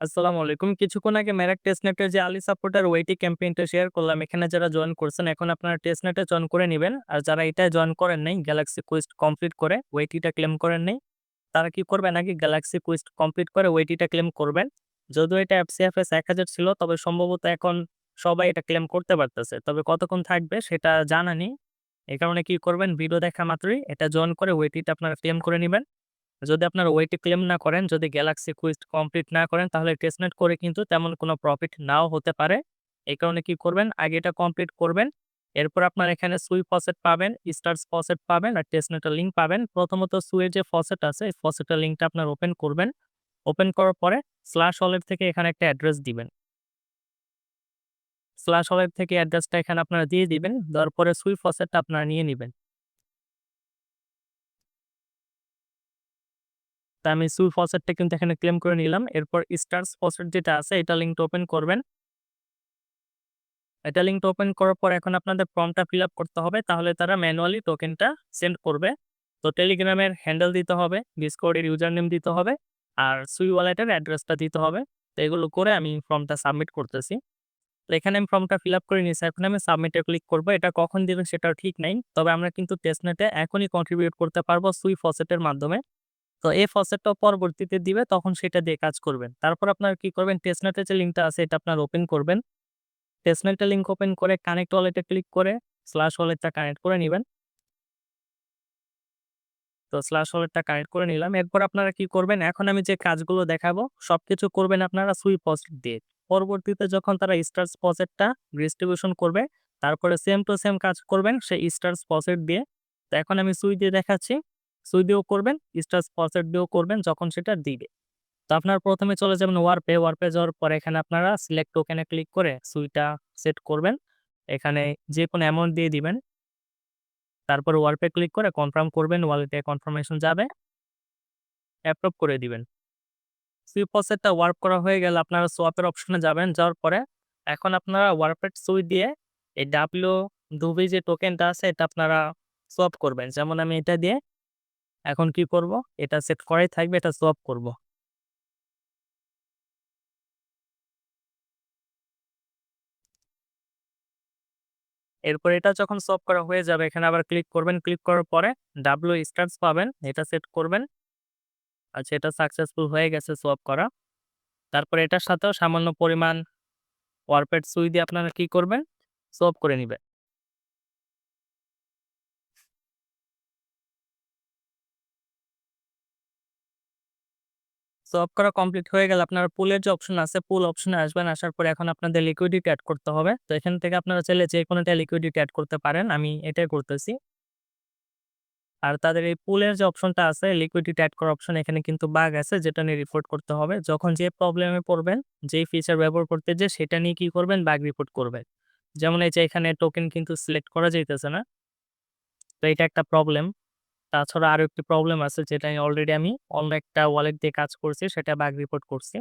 আসসালামু আলাইকুম। কিছুক্ষণ আগে মেরাক টেস্টনেটের যে আলী সাপোর্টার ওয়েটি ক্যাম্পেইনটা শেয়ার করলাম। এখানে যারা জয়েন করছেন এখন আপনারা টেস্টনেটে জয়েন করে নিবেন। আর যারা এটায় জয়েন করেন নাই, গ্যালাক্সি কুইজ কমপ্লিট করে ওয়েটিটা ক্লেম করেন নাই, তারা কি করবেন আগে গ্যালাক্সি কুইজ কমপ্লিট করে ওয়েটিটা ক্লেম করবেন। যদিও এটা এফসিএফএস ১,০০০ ছিল, তবে সম্ভবত এখন সবাই এটা ক্লেম করতে পারতেছে। তবে কতক্ষণ থাকবে সেটা জানা নেই। এই কারণে কি করবেন, ভিডিও দেখা মাত্রই এটা জয়েন করে ওয়েটিটা আপনারা ক্লেম করে নিবেন। যদি আপনার ওয়েটি ক্লেম না করেন, যদি গ্যালাক্সি কুইজ কমপ্লিট না করেন, তাহলে টেস্টনেট করে কিন্তু তেমন কোনো প্রফিট নাও হতে পারে। এই কারণে কি করবেন, আগে এটা কমপ্লিট করবেন। এরপর আপনার এখানে সুই ফসেট পাবেন, স্টার্স ফসেট পাবেন আর টেস্টনেটের লিঙ্ক পাবেন। প্রথমত সুইয়ের যে ফসেট আছে, এই ফসেটের লিঙ্কটা আপনার ওপেন করবেন। ওপেন করার পরে স্ল্যাশ ওয়ালেট থেকে এখানে একটা অ্যাড্রেস দিবেন। স্ল্যাশ ওয়ালেট থেকে অ্যাড্রেসটা এখানে আপনারা দিয়ে দিবেন। দেওয়ার পরে সুই ফসেটটা আপনারা নিয়ে নিবেন। তা আমি সুই ফসেটটা কিন্তু এখানে ক্লেম করে নিলাম। এরপর স্টার্স ফসেট যেটা আছে, এটা লিঙ্কটা ওপেন করবেন। এটা লিঙ্কটা ওপেন করার পর এখন আপনাদের ফর্মটা ফিল আপ করতে হবে। তাহলে তারা ম্যানুয়ালি টোকেনটা সেন্ড করবে। তো টেলিগ্রামের হ্যান্ডেল দিতে হবে, ডিসকর্ডের ইউজার নেম দিতে হবে আর সুই ওয়ালেটের অ্যাড্রেসটা দিতে হবে। তো এগুলো করে আমি ফর্মটা সাবমিট করতেছি। তো এখানে আমি ফর্মটা ফিল আপ করে নিয়েছি। এখন আমি সাবমিটে ক্লিক করব। এটা কখন দিবেন সেটাও ঠিক নাই। তবে আমরা কিন্তু টেস্টনেটে এখনই কন্ট্রিবিউট করতে পারবো সুই ফসেটের মাধ্যমে। তো এই ফসেটটা পরবর্তীতে দিবে, তখন সেটা দিয়ে কাজ করবেন। তারপর আপনারা কি করবেন, টেস্টনেটের যে লিঙ্কটা আছে এটা আপনারা ওপেন করবেন। টেস্টনেটের লিঙ্ক ওপেন করে কানেক্ট ওয়ালেটে ক্লিক করে স্ল্যাশ ওয়ালেটটা কানেক্ট করে নিবেন। তো স্ল্যাশ ওয়ালেটটা কানেক্ট করে নিলাম। এরপর আপনারা কি করবেন, এখন আমি যে কাজগুলো দেখাবো সবকিছু করবেন আপনারা সুই ফসেট দিয়ে। পরবর্তীতে যখন তারা স্টার্স ফসেটটা ডিস্ট্রিবিউশন করবে, তারপরে সেম টু সেম কাজ করবেন সেই স্টার্স ফসেট দিয়ে। তো এখন আমি সুই দিয়ে দেখাচ্ছি। সুই দিয়েও করবেন, স্টার্স ফসেট দিয়েও করবেন যখন সেটা দিবে। তো আপনার ১ম এ চলে যাবেন ওয়ারপে। ওয়ারপে যাওয়ার পরে এখানে আপনারা সিলেক্ট টোকেন এ ক্লিক করে সুইটা সেট করবেন। এখানে যেকোনো অ্যামাউন্ট দিয়ে দিবেন। তারপরে ওয়ারপে ক্লিক করে কনফার্ম করবেন। ওয়ালেটে কনফার্মেশন যাবে। অ্যাপ্রুভ করে দিবেন। সুই প্রসেসটা ওয়ার্ক করা হয়ে গেলে আপনারা সোয়াপ এর অপশনে যাবেন। যাওয়ার পরে এখন আপনারা ওয়ারপে সুই দিয়ে এই W2B যে টোকেনটা আছে এটা আপনারা সোয়াপ করবেন। যেমন আমি এটা দিয়ে এখন কি করব? এটা সেট করাই থাকবে, এটা সোয়াপ করব। এরপর এটা যখন সোয়াপ করা হয়ে যাবে এখানে আবার ক্লিক করবেন। ক্লিক করার পরে W স্টার্স পাবেন। এটা সেট করবেন। আচ্ছা, এটা সাকসেসফুল হয়ে গেছে সোয়াপ করা। তারপরে এটার সাথেও সামান্য পরিমাণ ওয়ারপেড সুই দিয়ে আপনারা কি করবেন? সোয়াপ করে নিবেন। সোয়াপ করা কমপ্লিট হয়ে গেলে আপনারা পুলের যে অপশন আছে, পুল অপশনে আসবেন। আসার পরে এখন আপনাদের লিকুইডিটি এড করতে হবে। তো এখান থেকে আপনারা চাইলে যেকোনোটা লিকুইডিটি এড করতে পারেন। আমি এটাই করতেছি। আর তাদের এই পুলের যে অপশনটা আছে, লিকুইডিটি এড করার অপশন, এখানে কিন্তু বাগ আছে যেটা নিয়ে রিপোর্ট করতে হবে। যখন যে প্রবলেমে পড়বেন, যেই ফিচার ব্যবহার করতে যেয়ে সেটা নিয়ে কি করবেন? বাগ রিপোর্ট করবেন। যেমন এই যে এখানে টোকেন কিন্তু সিলেক্ট করা যাইতেছে না। তো এটা একটা প্রবলেম। তাছাড়া আরো একটি প্রবলেম আছে যেটা অলরেডি আমি অন্য একটা ওয়ালেট দিয়ে কাজ করছি, সেটা বাগ রিপোর্ট করছি।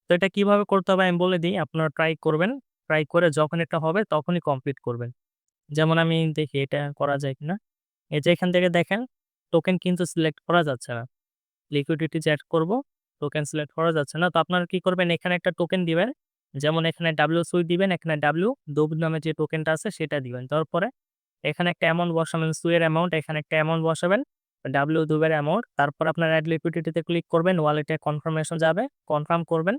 তো এটা কিভাবে করতে হবে আমি বলে দিই। আপনারা ট্রাই করবেন। ট্রাই করে যখন এটা হবে তখনই কমপ্লিট করবেন। যেমন আমি দেখি এটা করা যায় কিনা। এই যে এখান থেকে দেখেন টোকেন কিন্তু সিলেক্ট করা যাচ্ছে না। লিকুইডিটি যে এড করব, টোকেন সিলেক্ট করা যাচ্ছে না। তো আপনারা কি করবেন, এখানে একটা টোকেন দিবেন। যেমন এখানে W সুই দিবেন, এখানে W দোব নামে যে টোকেনটা আছে সেটা দিবেন। দেওয়ার পরে এখানে একটা অ্যামাউন্ট বসাবেন, সুইয়ের অ্যামাউন্ট, এখানে একটা অ্যামাউন্ট বসাবেন। W দুবের অ্যামাউন্ট। তারপর আপনার এড লিকুইডিটি তে ক্লিক করবেন। ওয়ালেটে কনফার্মেশন যাবে। কনফার্ম করবেন।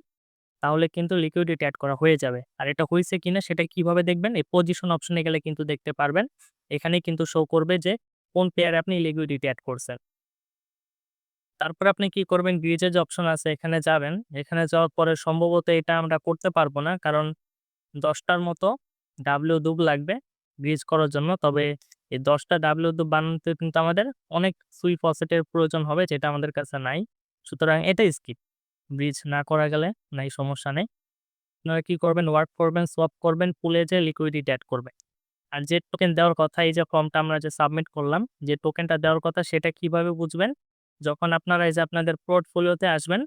তাহলে কিন্তু লিকুইডিটি এড করা হয়ে যাবে। আর এটা হইছে কিনা সেটা কিভাবে দেখবেন? এই পজিশন অপশনে গেলে কিন্তু দেখতে পারবেন। এখানেই কিন্তু শো করবে যে কোন পেয়ারে আপনি লিকুইডিটি এড করছেন। তারপরে আপনি কি করবেন? গ্রিজ এর যে অপশন আছে এখানে যাবেন। এখানে যাওয়ার পরে সম্ভবত এটা আমরা করতে পারব না। কারণ ১০ টার মতো ডাব্লিউ ডুব লাগবে গ্রিজ করার জন্য। তবে এই ১০ টা ডাব্লিউ ডুব বানাতে কিন্তু আমাদের অনেক সুই ফসেট এর প্রয়োজন হবে, যেটা আমাদের কাছে নাই। সুতরাং এটা স্কিপ। ব্রিজ না করা গেলে নাই, সমস্যা নেই। আপনারা কি করবেন? ওয়ার্ক করবেন, সোয়াপ করবেন, পুলে যেয়ে লিকুইডিটি এড করবেন। আর যে টোকেন দেওয়ার কথা, এই যে ফর্মটা আমরা যে সাবমিট করলাম, যে টোকেনটা দেওয়ার কথা সেটা কিভাবে বুঝবেন? যখন আপনারা এই যে আপনাদের পোর্টফোলিওতে আসবেন,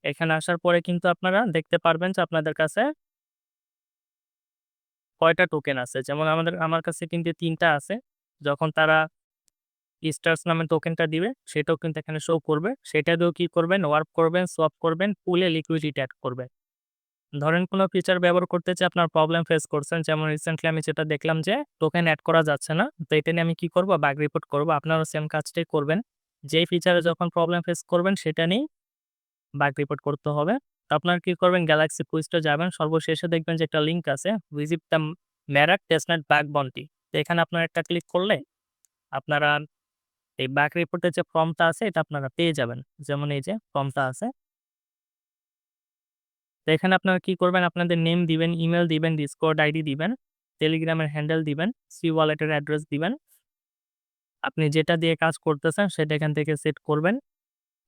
এখানে আসার পরে কিন্তু আপনারা দেখতে পারবেন যে আপনাদের কাছে কয়টা টোকেন আছে। যেমন আমার কাছে কিন্তু ৩ টা আছে। যখন তারা স্টার্স নামে টোকেনটা দিবে সেটাও কিন্তু এখানে শো করবে। সেটা দিয়েও কি করবেন ওয়ার্প করবেন, সোয়াপ করবেন, পুলে লিকুইডিটি এড করবেন। ধরেন কোনো ফিচার ব্যবহার করতে যেয়ে আপনার প্রবলেম ফেস করছেন। যেমন রিসেন্টলি আমি যেটা দেখলাম যে টোকেন এড করা যাচ্ছে না। তো এটা নিয়ে আমি কি করব? বাগ রিপোর্ট করব। আপনারাও সেম কাজটাই করবেন। যেই ফিচারে যখন প্রবলেম ফেস করবেন সেটা নিয়েই বাগ রিপোর্ট করতে হবে। তো আপনারা কি করবেন? গ্যালাক্সি কুইজটা যাবেন। সর্বশেষে দেখবেন যে একটা লিঙ্ক আছে visit the Merak testnet bug bounty. তো এখানে আপনারা একটা ক্লিক করলে আপনারা এই বাগ রিপোর্টের যে ফর্মটা আছে এটা আপনারা পেয়ে যাবেন। যেমন এই যে ফর্মটা আছে। তো এখানে আপনারা কি করবেন? আপনাদের নেম দিবেন, ইমেইল দিবেন, ডিসকর্ড আইডি দিবেন, টেলিগ্রামের হ্যান্ডেল দিবেন, সি ওয়ালেটের অ্যাড্রেস দিবেন। আপনি যেটা দিয়ে কাজ করতেছেন সেটা এখান থেকে সেট করবেন।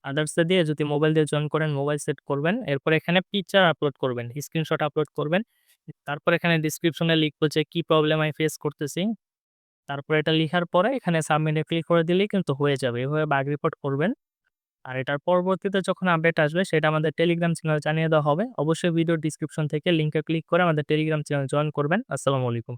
আদার্স এ দিয়ে যদি মোবাইল দিয়ে জয়েন করেন মোবাইল সেট করবেন। এরপর এখানে পিকচার আপলোড করবেন, স্ক্রিনশট আপলোড করবেন। তারপর এখানে ডেসক্রিপশনে লিখবো যে কি প্রবলেম আমি ফেস করতেছি। তারপর এটা লিখার পরে এখানে সাবমিট এ ক্লিক করে দিলেই কিন্তু হয়ে যাবে। এভাবে বাগ রিপোর্ট করবেন। আর এটার পরবর্তীতে যখন আপডেট আসবে সেটা আমাদের টেলিগ্রাম চ্যানেলে জানিয়ে দেওয়া হবে। অবশ্যই ভিডিওর ডেসক্রিপশন থেকে লিংকে ক্লিক করে আমাদের টেলিগ্রাম চ্যানেলে জয়েন করবেন। আসসালামু আলাইকুম।